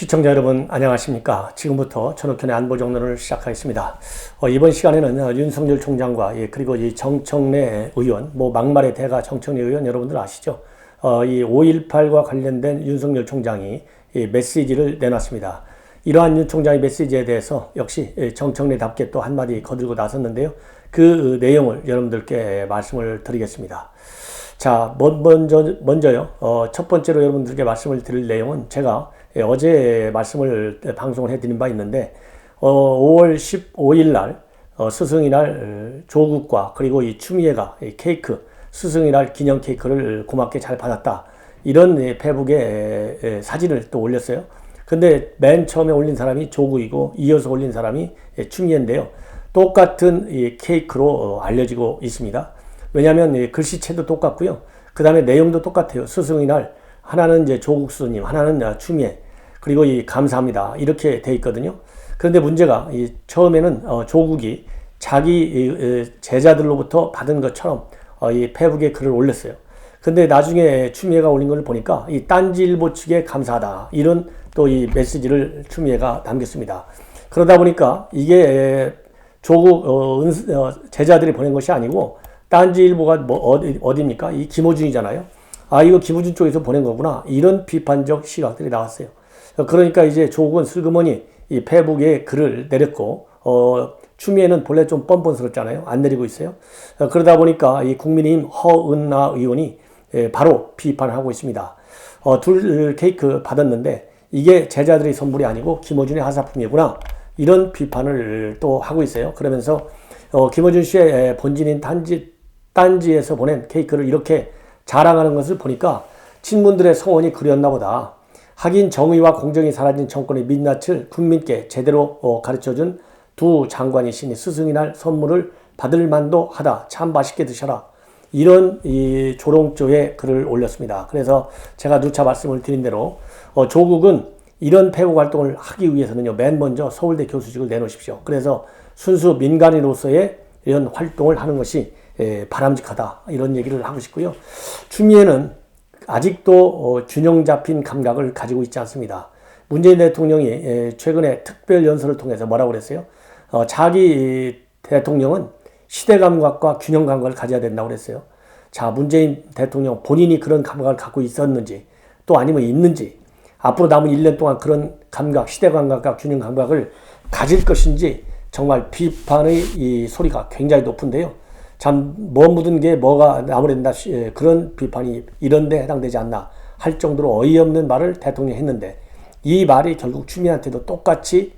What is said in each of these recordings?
시청자 여러분 안녕하십니까. 지금부터 전옥현의 안보정론을 시작하겠습니다. 이번 시간에는 윤석열 총장과 그리고 이 정청래 의원, 막말의 대가 정청래 의원 여러분들 아시죠? 이 5.18과 관련된 윤석열 총장이 메시지를 내놨습니다. 이러한 윤 총장의 메시지에 대해서 역시 정청래답게 또 한마디 거들고 나섰는데요. 그 내용을 여러분들께 말씀을 드리겠습니다. 자, 먼저요. 첫 번째로 여러분들께 말씀을 드릴 내용은 제가 어제 말씀을 방송을 해드린 바 있는데 5월 15일 날 스승의 날 조국과 그리고 이 추미애가 케이크 스승의 날 기념 케이크를 고맙게 잘 받았다. 이런 페북에 사진을 또 올렸어요. 근데 맨 처음에 올린 사람이 조국이고 이어서 올린 사람이 추미애인데요. 똑같은 이 케이크로 알려지고 있습니다. 왜냐하면 글씨체도 똑같고요. 그 다음에 내용도 똑같아요. 스승의 날 하나는 이제 조국 스님, 하나는 추미애, 그리고 이 감사합니다. 이렇게 돼 있거든요. 그런데 문제가 처음에는 조국이 자기 제자들로부터 받은 것처럼 이 페북에 글을 올렸어요. 근데 나중에 추미애가 올린 걸 보니까 이 딴지일보 측에 감사하다. 이런 또 이 메시지를 추미애가 남겼습니다. 그러다 보니까 이게 조국 제자들이 보낸 것이 아니고 딴지일보가 어디입니까? 이 김호준이잖아요. 이거 김호준 쪽에서 보낸 거구나. 이런 비판적 시각들이 나왔어요. 그러니까 이제 조국은 슬그머니 이 페북에 글을 내렸고, 추미애는 본래 좀 뻔뻔스럽잖아요. 안 내리고 있어요. 그러다 보니까 이 국민의힘 허은하 의원이 바로 비판을 하고 있습니다. 둘 케이크 받았는데 이게 제자들의 선물이 아니고 김호준의 하사품이구나. 이런 비판을 또 하고 있어요. 그러면서 김호준 씨의 본진인 딴지에서 보낸 케이크를 이렇게 자랑하는 것을 보니까 친문들의 성원이 그리웠나 보다. 하긴 정의와 공정이 사라진 정권의 민낯을 국민께 제대로 가르쳐준 두 장관이시니 스승의 날 선물을 받을 만도 하다. 참 맛있게 드셔라. 이런 이 조롱조의 글을 올렸습니다. 그래서 제가 누차 말씀을 드린 대로 조국은 이런 페북 활동을 하기 위해서는요, 맨 먼저 서울대 교수직을 내놓으십시오. 그래서 순수 민간인으로서의 이런 활동을 하는 것이 바람직하다. 이런 얘기를 하고 싶고요. 추미애는 아직도 균형 잡힌 감각을 가지고 있지 않습니다. 문재인 대통령이 최근에 특별 연설을 통해서 뭐라고 그랬어요? 자기 대통령은 시대 감각과 균형 감각을 가져야 된다고 그랬어요. 자, 문재인 대통령 본인이 그런 감각을 갖고 있었는지 또 아니면 있는지 앞으로 남은 1년 동안 그런 감각, 시대 감각과 균형 감각을 가질 것인지 정말 비판의 이 소리가 굉장히 높은데요. 참, 묻은 게 뭐가 나무랜다. 그런 비판이 이런 데 해당되지 않나 할 정도로 어이없는 말을 대통령이 했는데 이 말이 결국 추미애한테도 똑같이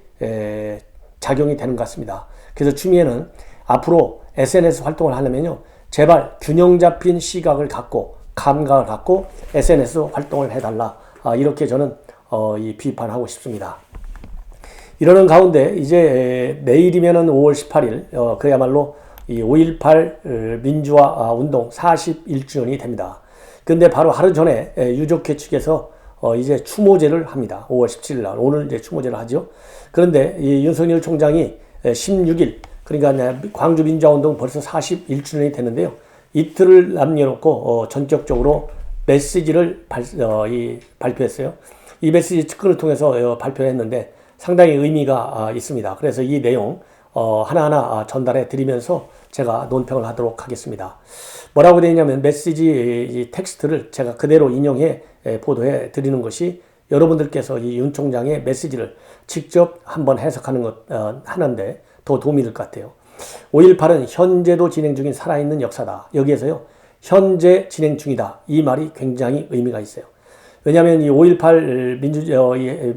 작용이 되는 것 같습니다. 그래서 추미애는 앞으로 SNS 활동을 하려면요, 제발 균형 잡힌 시각을 갖고 감각을 갖고 SNS 활동을 해달라. 이렇게 저는 이 비판하고 싶습니다. 이러는 가운데 이제 내일이면은 5월 18일 그야말로 이 5.18 민주화 운동 41주년이 됩니다. 근데 바로 하루 전에 유족회 측에서 이제 추모제를 합니다. 5월 17일 날 오늘 이제 추모제를 하죠. 그런데 이 윤석열 총장이 16일 그러니까 광주 민주화 운동 벌써 41주년이 됐는데요. 이틀을 남겨놓고 전격적으로 메시지를 발표했어요. 이 메시지 측근을 통해서 발표했는데 상당히 의미가 있습니다. 그래서 이 내용 하나하나 전달해 드리면서 제가 논평을 하도록 하겠습니다. 뭐라고 되어 있냐면 메시지 텍스트를 제가 그대로 인용해 보도해 드리는 것이 여러분들께서 이 윤 총장의 메시지를 직접 한번 해석하는 하는데 더 도움이 될 것 같아요. 5.18은 현재도 진행 중인 살아있는 역사다. 여기에서요, 현재 진행 중이다. 이 말이 굉장히 의미가 있어요. 왜냐하면 이 5.18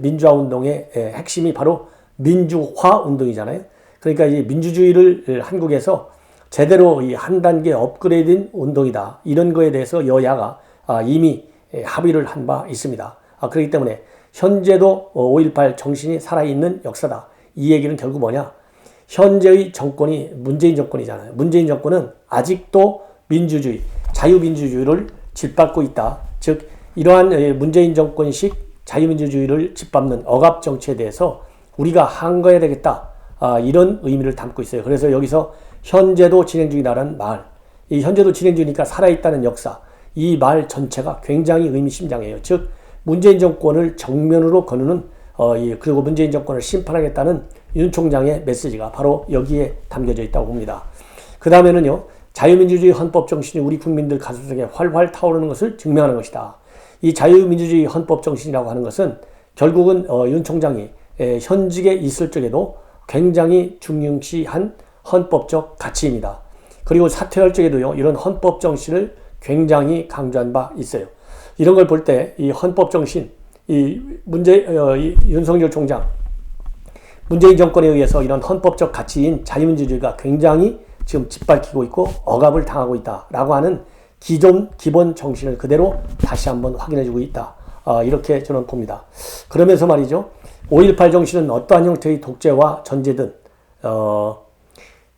민주화 운동의 핵심이 바로 민주화 운동이잖아요. 그러니까 이 민주주의를 한국에서 제대로 한 단계 업그레이드된 운동이다. 이런 거에 대해서 여야가 이미 합의를 한 바 있습니다. 그렇기 때문에 현재도 5.18 정신이 살아있는 역사다. 이 얘기는 결국 뭐냐? 현재의 정권이 문재인 정권이잖아요. 문재인 정권은 아직도 민주주의, 자유민주주의를 짓밟고 있다. 즉 이러한 문재인 정권식 자유민주주의를 짓밟는 억압 정치에 대해서 우리가 항거해야 되겠다. 이런 의미를 담고 있어요. 그래서 여기서 현재도 진행 중이다라는 말, 이 현재도 진행 중이니까 살아있다는 역사, 이 말 전체가 굉장히 의미심장해요. 즉 문재인 정권을 정면으로 거느는 그리고 문재인 정권을 심판하겠다는 윤 총장의 메시지가 바로 여기에 담겨져 있다고 봅니다. 그 다음에는요, 자유민주주의 헌법 정신이 우리 국민들 가슴속에 활활 타오르는 것을 증명하는 것이다. 이 자유민주주의 헌법 정신이라고 하는 것은 결국은 윤 총장이 현직에 있을 적에도 굉장히 중요시한 헌법적 가치입니다. 그리고 사퇴할 적에도요, 이런 헌법 정신을 굉장히 강조한 바 있어요. 이런 걸 볼 때 이 헌법 정신, 이 윤석열 총장, 문재인 정권에 의해서 이런 헌법적 가치인 자유민주주의가 굉장히 지금 짓밟히고 있고 억압을 당하고 있다라고 하는 기본 정신을 그대로 다시 한번 확인해주고 있다. 이렇게 저는 봅니다. 그러면서 말이죠. 5.18 정신은 어떠한 형태의 독재와 전제든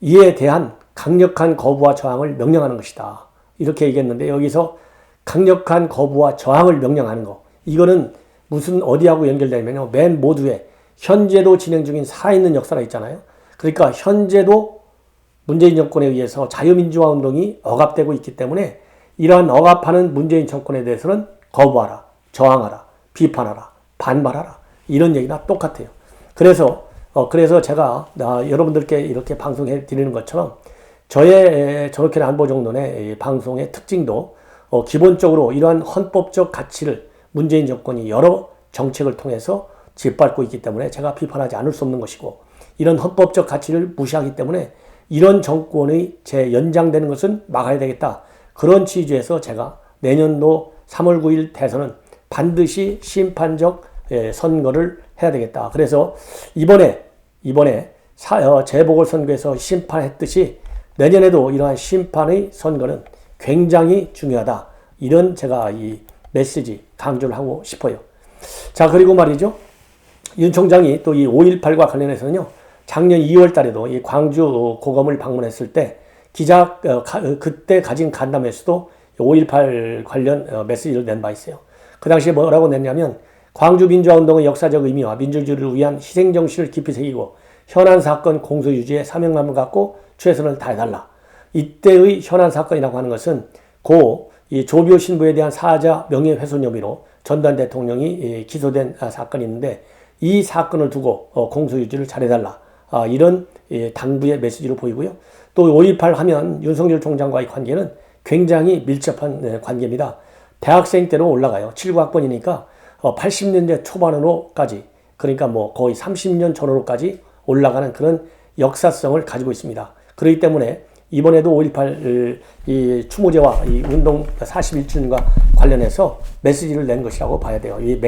이에 대한 강력한 거부와 저항을 명령하는 것이다. 이렇게 얘기했는데 여기서 강력한 거부와 저항을 명령하는 거. 이거는 무슨 어디하고 연결되냐면요. 맨 모두에 현재도 진행 중인 살아있는 역사가 있잖아요. 그러니까 현재도 문재인 정권에 의해서 자유민주화 운동이 억압되고 있기 때문에 이러한 억압하는 문재인 정권에 대해서는 거부하라, 저항하라, 비판하라, 반발하라. 이런 얘기나 똑같아요. 그래서 제가 여러분들께 이렇게 방송해 드리는 것처럼 저의 저렇게 안보정론의 방송의 특징도 기본적으로 이러한 헌법적 가치를 문재인 정권이 여러 정책을 통해서 짓밟고 있기 때문에 제가 비판하지 않을 수 없는 것이고 이런 헌법적 가치를 무시하기 때문에 이런 정권의 재연장되는 것은 막아야 되겠다. 그런 취지에서 제가 내년도 3월 9일 대선은 반드시 심판적 선거를 해야 되겠다. 그래서 이번에 재보궐선거에서 심판했듯이 내년에도 이러한 심판의 선거는 굉장히 중요하다. 이런 제가 이 메시지 강조를 하고 싶어요. 자, 그리고 말이죠. 윤 총장이 또 이 5.18과 관련해서는요. 작년 2월 달에도 이 광주 고검을 방문했을 때 그때 가진 간담회에서도 5.18 관련 메시지를 낸 바 있어요. 그 당시에 뭐라고 냈냐면 광주 민주화운동의 역사적 의미와 민주주의를 위한 희생정신을 깊이 새기고 현안 사건 공소 유지에 사명감을 갖고 최선을 다해달라. 이때의 현안 사건이라고 하는 것은 이 조비오 신부에 대한 사자 명예훼손 혐의로 전두환 대통령이 기소된 사건이 있는데 이 사건을 두고 공소 유지를 잘해달라. 이런 당부의 메시지로 보이고요. 또 5.18 하면 윤석열 총장과의 관계는 굉장히 밀접한 관계입니다. 대학생 때로 올라가요. 79학번이니까 80년대 초반으로까지 그러니까 뭐 거의 30년 전으로까지 올라가는 그런 역사성을 가지고 있습니다. 그렇기 때문에 이번에도 5.18 이 추모제와 이 운동 41주년과 관련해서 메시지를 낸 것이라고 봐야 돼요. 이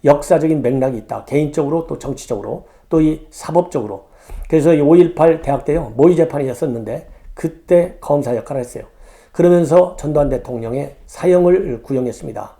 역사적인 맥락이 있다. 개인적으로 또 정치적으로 또 이 사법적으로. 그래서 이 5.18 대학 때요. 모의 재판이었었는데 그때 검사 역할을 했어요. 그러면서 전두환 대통령의 사형을 구형했습니다.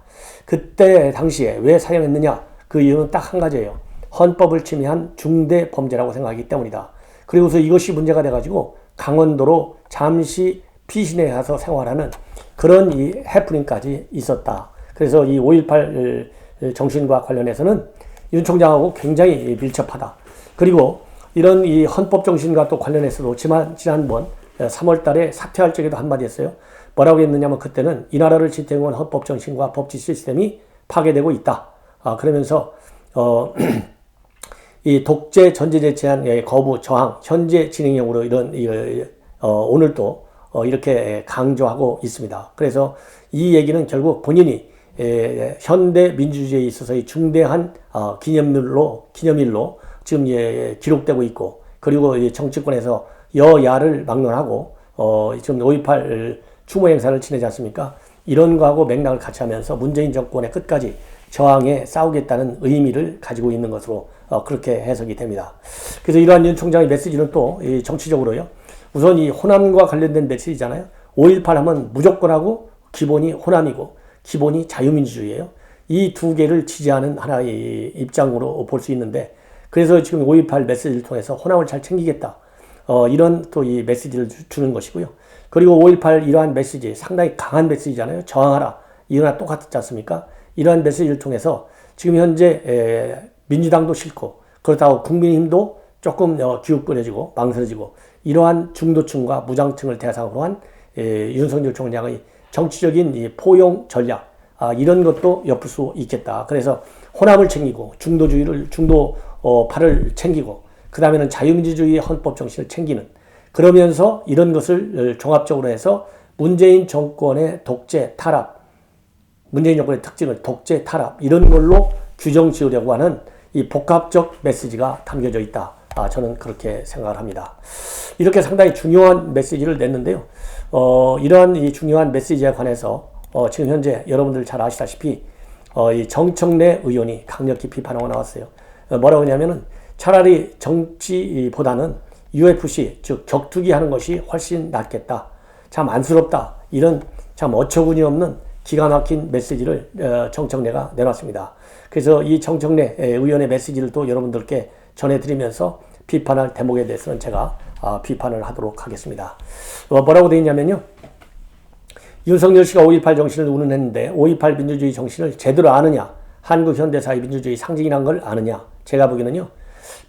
그때 당시에 왜 사형했느냐? 그 이유는 딱 한 가지예요. 헌법을 침해한 중대 범죄라고 생각하기 때문이다. 그리고서 이것이 문제가 돼가지고 강원도로 잠시 피신해 가서 생활하는 그런 이 해프닝까지 있었다. 그래서 이 5.18 정신과 관련해서는 윤 총장하고 굉장히 밀접하다. 그리고 이런 이 헌법 정신과 또 관련해서도 지난번 3월 달에 사퇴할 적에도 한마디 했어요. 뭐라고 했느냐면 그때는 이 나라를 지탱한 헌법 정신과 법치 시스템이 파괴되고 있다. 그러면서 이 독재 전제제 제한 거부 저항 현재 진행형으로 오늘도 이렇게 강조하고 있습니다. 그래서 이 얘기는 결국 본인이 현대 민주주의에 있어서의 중대한 기념일로 지금 기록되고 있고 그리고 정치권에서 여야를 막론하고 지금 5.18 추모 행사를 지내지 않습니까? 이런 거하고 맥락을 같이 하면서 문재인 정권의 끝까지 저항에 싸우겠다는 의미를 가지고 있는 것으로 그렇게 해석이 됩니다. 그래서 이러한 윤 총장의 메시지는 또 정치적으로요. 우선 이 호남과 관련된 메시지잖아요. 5.18 하면 무조건하고 기본이 호남이고 기본이 자유민주주의예요. 이 두 개를 지지하는 하나의 입장으로 볼 수 있는데 그래서 지금 5.18 메시지를 통해서 호남을 잘 챙기겠다. 이런 또 이 메시지를 주는 것이고요. 그리고 5.18 이러한 메시지 상당히 강한 메시지잖아요. 저항하라. 이거나 똑같지 않습니까? 이러한 메시지를 통해서 지금 현재 민주당도 싫고 그렇다고 국민의힘도 조금 기웃거려지고 망설여지고 이러한 중도층과 무장층을 대상으로 한 윤석열 총장의 정치적인 이 포용 전략 이런 것도 엿볼 수 있겠다. 그래서 호남을 챙기고 중도파를 챙기고 그 다음에는 자유민주주의 헌법 정신을 챙기는 그러면서 이런 것을 종합적으로 해서 문재인 정권의 독재 탄압, 문재인 정권의 특징을 독재 탄압 이런 걸로 규정 지으려고 하는 이 복합적 메시지가 담겨져 있다. 저는 그렇게 생각을 합니다. 이렇게 상당히 중요한 메시지를 냈는데요. 이러한 이 중요한 메시지에 관해서 지금 현재 여러분들 잘 아시다시피 이 정청래 의원이 강력히 비판하고 나왔어요. 뭐라고 하냐면은 차라리 정치보다는 UFC 즉 격투기 하는 것이 훨씬 낫겠다. 참 안쓰럽다. 이런 참 어처구니 없는 기가 막힌 메시지를 정청래가 내놨습니다. 그래서 이 정청래 의원의 메시지를 또 여러분들께 전해드리면서 비판할 대목에 대해서는 제가 비판을 하도록 하겠습니다. 뭐라고 되어 있냐면요. 윤석열 씨가 5.18 정신을 운운했는데 5.18 민주주의 정신을 제대로 아느냐? 한국 현대사의 민주주의 상징이란 걸 아느냐? 제가 보기에는요.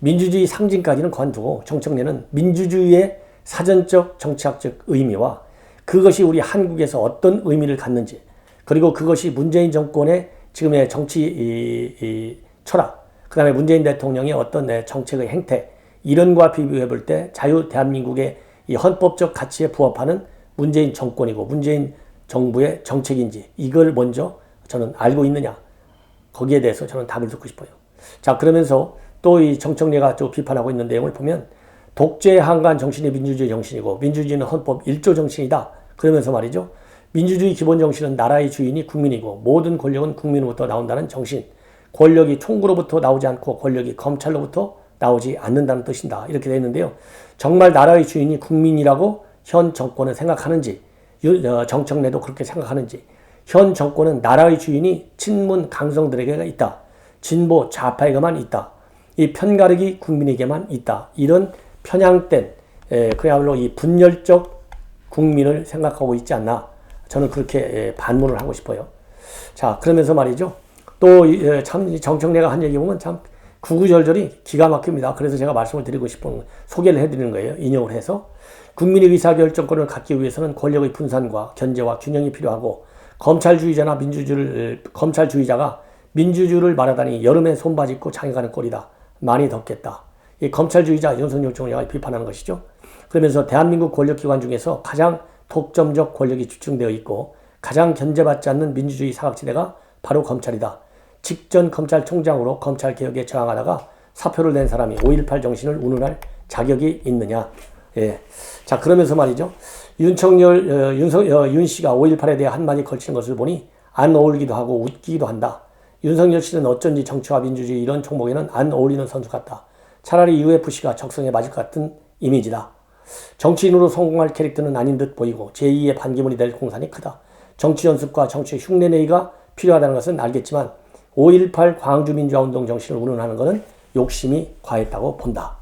민주주의 상징까지는 관두고 정청래는 민주주의의 사전적 정치학적 의미와 그것이 우리 한국에서 어떤 의미를 갖는지 그리고 그것이 문재인 정권의 지금의 정치 철학 그 다음에 문재인 대통령의 어떤 정책의 행태 이런 과 비교해 볼 때 자유 대한민국의 이 헌법적 가치에 부합하는 문재인 정권이고 문재인 정부의 정책인지 이걸 먼저 저는 알고 있느냐 거기에 대해서 저는 답을 듣고 싶어요. 자 그러면서 또 이 정청래가 또 비판하고 있는 내용을 보면 독재에 항거한 정신이 민주주의 정신이고 민주주의는 헌법 1조 정신이다. 그러면서 말이죠. 민주주의 기본 정신은 나라의 주인이 국민이고 모든 권력은 국민으로부터 나온다는 정신. 권력이 총구로부터 나오지 않고 권력이 검찰로부터 나오지 않는다는 뜻이다. 이렇게 되어 있는데요. 정말 나라의 주인이 국민이라고 현 정권은 생각하는지 정청래도 그렇게 생각하는지 현 정권은 나라의 주인이 친문 강성들에게 있다. 진보 좌파에게만 있다. 이 편가르기 국민에게만 있다. 이런 편향된 그야말로 이 분열적 국민을 생각하고 있지 않나. 저는 그렇게 반문을 하고 싶어요. 자 그러면서 말이죠. 또 참 정청래가 한 얘기 보면 참 구구절절이 기가 막힙니다. 그래서 제가 말씀을 드리고 싶은 소개를 해드리는 거예요. 인용을 해서 국민의 의사결정권을 갖기 위해서는 권력의 분산과 견제와 균형이 필요하고 검찰주의자가 민주주의를 말하다니 여름에 손바지 입고 장에 가는 꼴이다. 많이 덥겠다. 이 검찰주의자 윤석열 총장이 비판하는 것이죠. 그러면서 대한민국 권력기관 중에서 가장 독점적 권력이 집중되어 있고 가장 견제받지 않는 민주주의 사각지대가 바로 검찰이다. 직전 검찰총장으로 검찰개혁에 저항하다가 사표를 낸 사람이 5.18 정신을 운운할 자격이 있느냐. 예. 자, 그러면서 말이죠. 윤 씨가 5.18에 대해 한마디 걸치는 것을 보니 안 어울리기도 하고 웃기기도 한다. 윤석열 씨는 어쩐지 정치와 민주주의 이런 종목에는 안 어울리는 선수 같다. 차라리 UFC가 적성에 맞을 것 같은 이미지다. 정치인으로 성공할 캐릭터는 아닌 듯 보이고 제2의 반기문이 될 공산이 크다. 정치 연습과 정치 흉내내기가 필요하다는 것은 알겠지만 5.18 광주민주화운동 정신을 운운하는 것은 욕심이 과했다고 본다.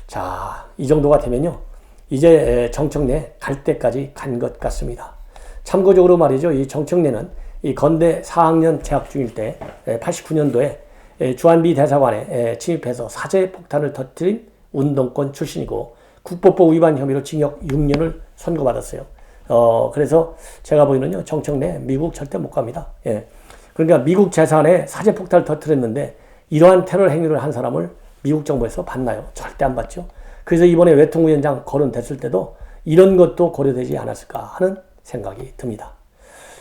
자, 이 정도가 되면요. 이제 정청래 갈 때까지 간 것 같습니다. 참고적으로 말이죠. 이 정청래는 이 건대 4학년 재학 중일 때 89년도에 주한미 대사관에 침입해서 사제 폭탄을 터뜨린 운동권 출신이고 국보법 위반 혐의로 징역 6년을 선고받았어요. 그래서 제가 보기에는요. 정청래 미국 절대 못 갑니다. 예. 그러니까 미국 재산에 사제 폭탄을 터뜨렸는데 이러한 테러 행위를 한 사람을 미국 정부에서 봤나요? 절대 안 봤죠. 그래서 이번에 외통위원장 거론됐을 때도 이런 것도 고려되지 않았을까 하는 생각이 듭니다.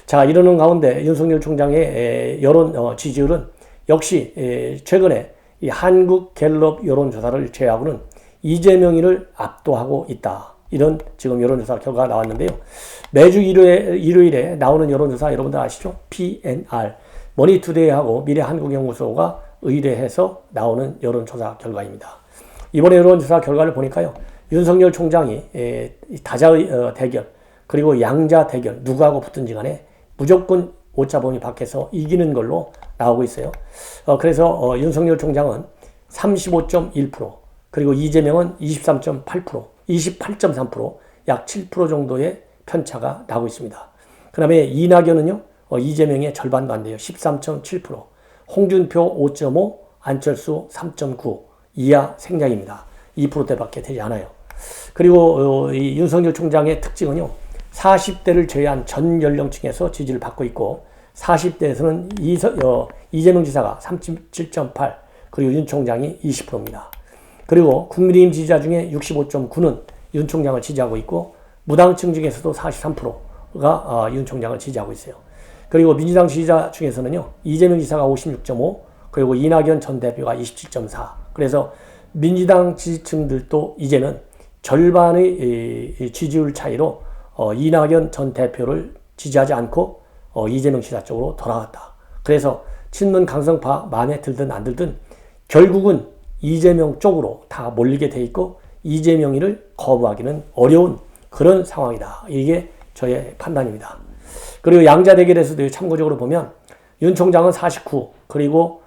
자, 이러는 가운데 윤석열 총장의 여론 지지율은 역시 최근에 이 한국 갤럽 여론조사를 제외하고는 이재명이를 압도하고 있다. 이런 지금 여론조사 결과가 나왔는데요. 매주 일요일에 나오는 여론조사 여러분들 아시죠? PNR, 머니투데이하고 미래한국연구소가 의뢰해서 나오는 여론조사 결과입니다. 이번에 여론조사 결과를 보니까요. 윤석열 총장이 다자의 대결 그리고 양자 대결 누구하고 붙든지 간에 무조건 오차범위 밖에서 이기는 걸로 나오고 있어요. 그래서 윤석열 총장은 35.1% 그리고 이재명은 23.8%, 28.3%, 약 7% 정도의 편차가 나고 있습니다. 그 다음에 이낙연은요, 이재명의 절반도 안 돼요. 13.7%, 홍준표 5.5%, 안철수 3.9% 이하 생략입니다. 2%대밖에 되지 않아요. 그리고 이 윤석열 총장의 특징은요, 40대를 제외한 전 연령층에서 지지를 받고 있고 40대에서는 이재명 지사가 37.8, 그리고 윤 총장이 20%입니다. 그리고 국민의힘 지지자 중에 65.9는 윤 총장을 지지하고 있고, 무당층 중에서도 43%가 윤 총장을 지지하고 있어요. 그리고 민주당 지지자 중에서는요, 이재명 지사가 56.5, 그리고 이낙연 전 대표가 27.4. 그래서 민주당 지지층들도 이제는 절반의 지지율 차이로 이낙연 전 대표를 지지하지 않고 이재명 지사 쪽으로 돌아갔다. 그래서 친문 강성파 마음에 들든 안 들든 결국은 이재명 쪽으로 다 몰리게 돼 있고, 이재명이를 거부하기는 어려운 그런 상황이다. 이게 저의 판단입니다. 그리고 양자 대결에서도 참고적으로 보면 윤 총장은 49, 그리고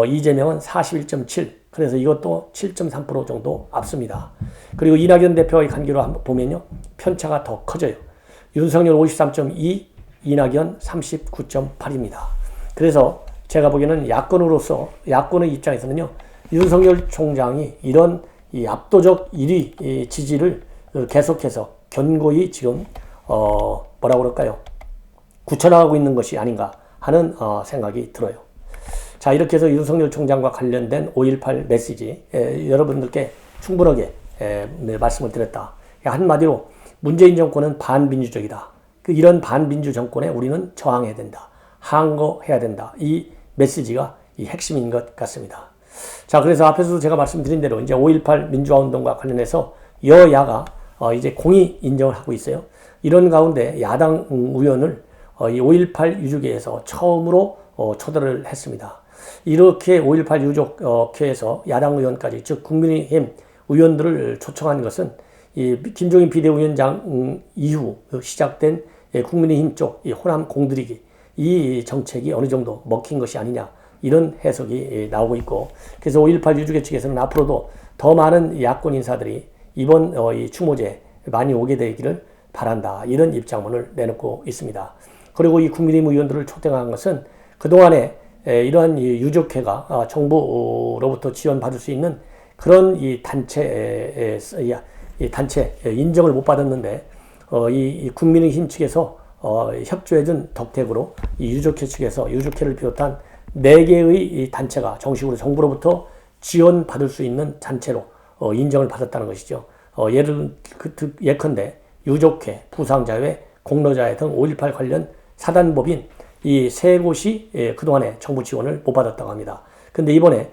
이재명은 41.7, 그래서 이것도 7.3% 정도 앞섭니다. 그리고 이낙연 대표의 관계로 한번 보면요, 편차가 더 커져요. 윤석열 53.2, 이낙연 39.8입니다. 그래서 제가 보기에는 야권의 입장에서는요, 윤석열 총장이 이런 이 압도적 1위 지지를 계속해서 견고히 지금 뭐라고 그럴까요? 굳혀나가고 있는 것이 아닌가 하는 생각이 들어요. 자, 이렇게 해서 윤석열 총장과 관련된 5.18 메시지 여러분들께 충분하게 말씀을 드렸다. 한마디로 문재인 정권은 반민주적이다. 이런 반민주 정권에 우리는 저항해야 된다. 항거해야 된다. 이 메시지가 이 핵심인 것 같습니다. 자, 그래서 앞에서도 제가 말씀드린 대로 이제 5.18 민주화 운동과 관련해서 여야가 이제 공히 인정을 하고 있어요. 이런 가운데 야당 의원을 이 5.18 유족회에서 처음으로 초대를 했습니다. 이렇게 5.18 유족회에서 야당 의원까지, 즉 국민의힘 의원들을 초청한 것은 이 김종인 비대위원장 이후 시작된 국민의힘 쪽 이 호남 공들이기, 이 정책이 어느 정도 먹힌 것이 아니냐, 이런 해석이 나오고 있고, 그래서 5.18 유족회 측에서는 앞으로도 더 많은 야권 인사들이 이번 이 추모제에 많이 오게 되기를 바란다, 이런 입장문을 내놓고 있습니다. 그리고 이 국민의힘 의원들을 초청한 것은 그동안에 이러한 이 유족회가 정부로부터 지원받을 수 있는 그런 이 단체 인정을 못 받았는데, 이 국민의힘 측에서 협조해준 덕택으로 이 유족회 측에서 유족회를 비롯한 4개의 이 단체가 정식으로 정부로부터 지원받을 수 있는 단체로 인정을 받았다는 것이죠. 예컨대 유족회, 부상자회, 공로자회 등 5.18 관련 사단법인 이 3곳이 그동안에 정부 지원을 못 받았다고 합니다. 근데 이번에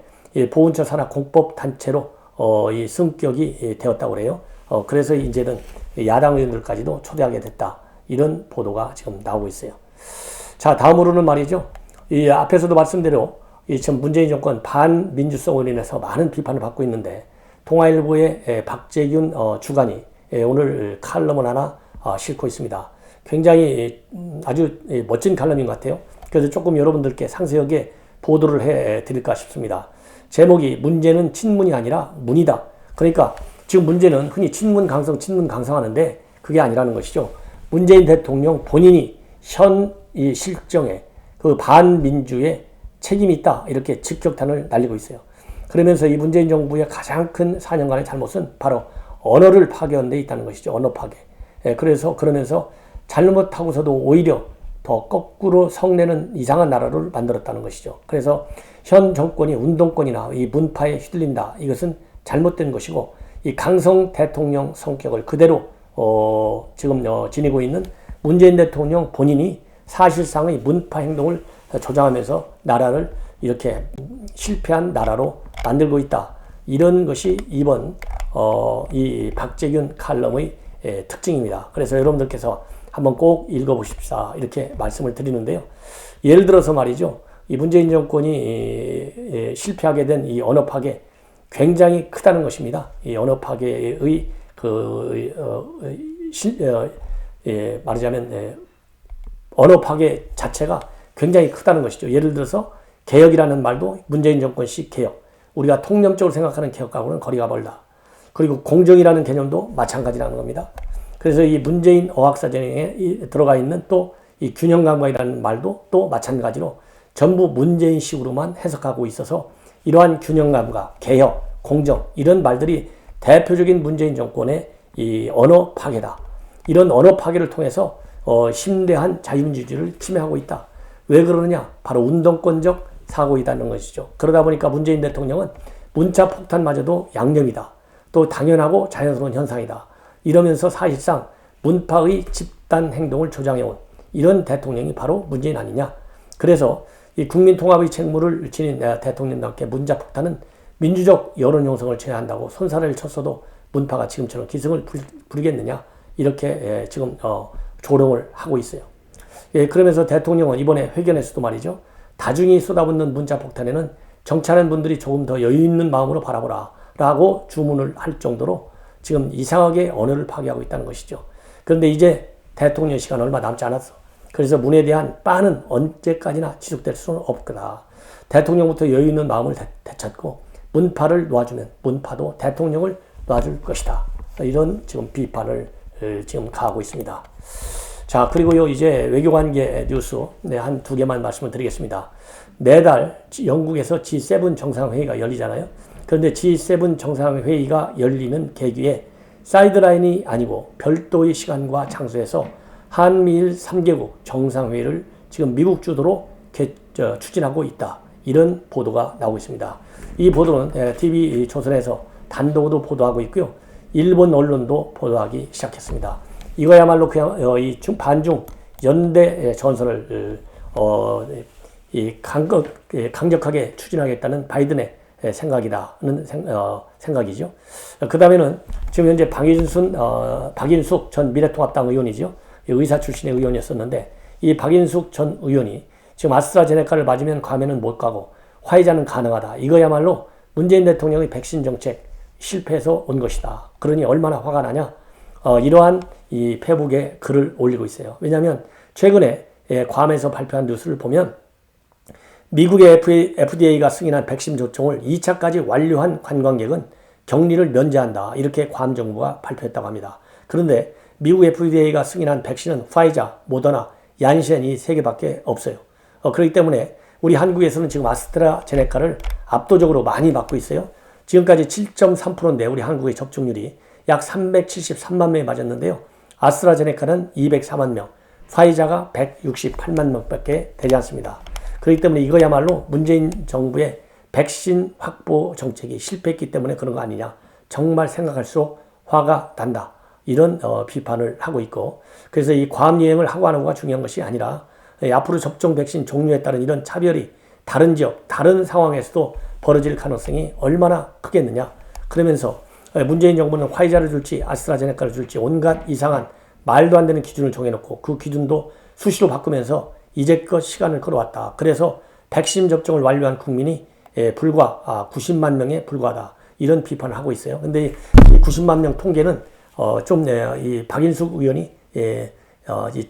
보훈처 산하 공법 단체로 이 승격이 되었다고 그래요. 그래서 이제는 야당 의원들까지도 초대하게 됐다, 이런 보도가 지금 나오고 있어요. 자, 다음으로는 말이죠, 이 앞에서도 말씀대로 이 지금 문재인 정권 반민주성으로 인해서 많은 비판을 받고 있는데, 동아일보의 박재균 주간이 오늘 칼럼을 하나 싣고 있습니다. 굉장히 아주 멋진 칼럼인 것 같아요. 그래서 조금 여러분들께 상세하게 보도를 해 드릴까 싶습니다. 제목이 문제는 친문이 아니라 문이다. 그러니까 지금 문제는 흔히 친문 강성 하는데 그게 아니라는 것이죠. 문재인 대통령 본인이 현 이 실정에 그 반민주의 책임이 있다, 이렇게 직격탄을 날리고 있어요. 그러면서 이 문재인 정부의 가장 큰 4년간의 잘못은 바로 언어를 파괴한 데 있다는 것이죠. 언어 파괴. 그러면서 잘못하고서도 오히려 더 거꾸로 성내는 이상한 나라를 만들었다는 것이죠. 그래서 현 정권이 운동권이나 이 문파에 휘둘린다, 이것은 잘못된 것이고, 이 강성 대통령 성격을 그대로 지금 지니고 있는 문재인 대통령 본인이 사실상의 문파 행동을 조장하면서 나라를 이렇게 실패한 나라로 만들고 있다, 이런 것이 이번 이 박재균 칼럼의 특징입니다. 그래서 여러분들께서 한번 꼭 읽어보십사, 이렇게 말씀을 드리는데요. 예를 들어서 말이죠, 이 문재인 정권이 실패하게 된 이 언어 파괴 굉장히 크다는 것입니다. 이 언어 파괴의 말하자면 언어 파괴 자체가 굉장히 크다는 것이죠. 예를 들어서 개혁이라는 말도 문재인 정권식 개혁, 우리가 통념적으로 생각하는 개혁하고는 거리가 멀다. 그리고 공정이라는 개념도 마찬가지라는 겁니다. 그래서 이 문재인 어학사전에 들어가 있는 또 이 균형감각이라는 말도 또 마찬가지로 전부 문재인식으로만 해석하고 있어서, 이러한 균형감각, 개혁, 공정, 이런 말들이 대표적인 문재인 정권의 이 언어 파괴다. 이런 언어 파괴를 통해서 심대한 자유민주주의를 침해하고 있다. 왜 그러느냐? 바로 운동권적 사고이다는 것이죠. 그러다 보니까 문재인 대통령은 문자 폭탄마저도 양념이다. 또 당연하고 자연스러운 현상이다. 이러면서 사실상 문파의 집단 행동을 조장해온 이런 대통령이 바로 문재인 아니냐. 그래서 이 국민통합의 책무를 지닌 대통령답게 문자 폭탄은 민주적 여론 형성을 제한한다고 손사래를 쳤어도 문파가 지금처럼 기승을 부리겠느냐. 이렇게 지금 조롱을 하고 있어요. 그러면서 대통령은 이번에 회견에서도 말이죠. 다중이 쏟아붓는 문자 폭탄에는 정치하는 분들이 조금 더 여유 있는 마음으로 바라보라 라고 주문을 할 정도로 지금 이상하게 언어를 파괴하고 있다는 것이죠. 그런데 이제 대통령 시간 얼마 남지 않았어. 그래서 문에 대한 빠는 언제까지나 지속될 수는 없거다. 대통령부터 여유 있는 마음을 되찾고 문파를 놓아주면 문파도 대통령을 놔줄 것이다. 이런 지금 비판을 지금 가하고 있습니다. 자, 그리고요, 이제 외교관계 뉴스, 한 두 개만 말씀을 드리겠습니다. 매달 영국에서 G7 정상회의가 열리잖아요. 그런데 G7 정상회의가 열리는 계기에 사이드라인이 아니고 별도의 시간과 장소에서 한미일 3개국 정상회의를 지금 미국 주도로 추진하고 있다. 이런 보도가 나오고 있습니다. 이 보도는 TV조선에서 단독으로 보도하고 있고요. 일본 언론도 보도하기 시작했습니다. 이거야말로 그냥 이 반중 연대 전선을 강력하게 추진하겠다는 바이든의 생각이라는 생각이죠. 그 다음에는 지금 현재 박인숙 전 미래통합당 의원이죠. 의사 출신의 의원이었었는데 이 박인숙 전 의원이 지금 아스트라제네카를 맞으면 감염은 못 가고 화이자는 가능하다. 이거야말로 문재인 대통령의 백신 정책 실패해서 온 것이다. 그러니 얼마나 화가 나냐? 이러한 이 페북에 글을 올리고 있어요. 왜냐하면 최근에 괌에서 발표한 뉴스를 보면 미국의 FDA가 승인한 백신 접종을 2차까지 완료한 관광객은 격리를 면제한다. 이렇게 괌 정부가 발표했다고 합니다. 그런데 미국 FDA가 승인한 백신은 화이자, 모더나, 얀센 이 3개밖에 없어요. 그렇기 때문에 우리 한국에서는 지금 아스트라제네카를 압도적으로 많이 받고 있어요. 지금까지 7.3%인데 우리 한국의 접종률이 약 373만 명이 맞았는데요. 아스트라제네카는 204만 명, 화이자가 168만 명밖에 되지 않습니다. 그렇기 때문에 이거야말로 문재인 정부의 백신 확보 정책이 실패했기 때문에 그런 거 아니냐. 정말 생각할수록 화가 난다. 이런 비판을 하고 있고, 그래서 이 괌 여행을 하고 하는 거가 중요한 것이 아니라 앞으로 접종 백신 종류에 따른 이런 차별이 다른 지역, 다른 상황에서도 벌어질 가능성이 얼마나 크겠느냐. 그러면서 문재인 정부는 화이자를 줄지 아스트라제네카를 줄지 온갖 이상한 말도 안 되는 기준을 정해놓고 그 기준도 수시로 바꾸면서 이제껏 시간을 끌어왔다. 그래서 백신 접종을 완료한 국민이 불과 90만 명에 불과하다. 이런 비판을 하고 있어요. 근데 이 90만 명 통계는 이 박인숙 의원이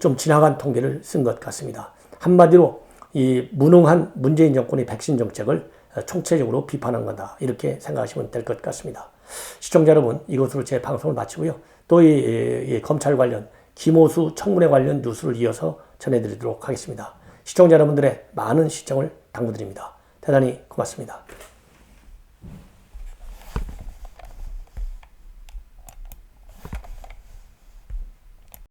좀 지나간 통계를 쓴 것 같습니다. 한마디로 이 무능한 문재인 정권의 백신 정책을 총체적으로 비판한 거다. 이렇게 생각하시면 될 것 같습니다. 시청자 여러분, 이것으로 제 방송을 마치고요. 또 이 검찰 관련 김호수 청문회 관련 뉴스를 이어서 전해드리도록 하겠습니다. 시청자 여러분들의 많은 시청을 당부드립니다. 대단히 고맙습니다.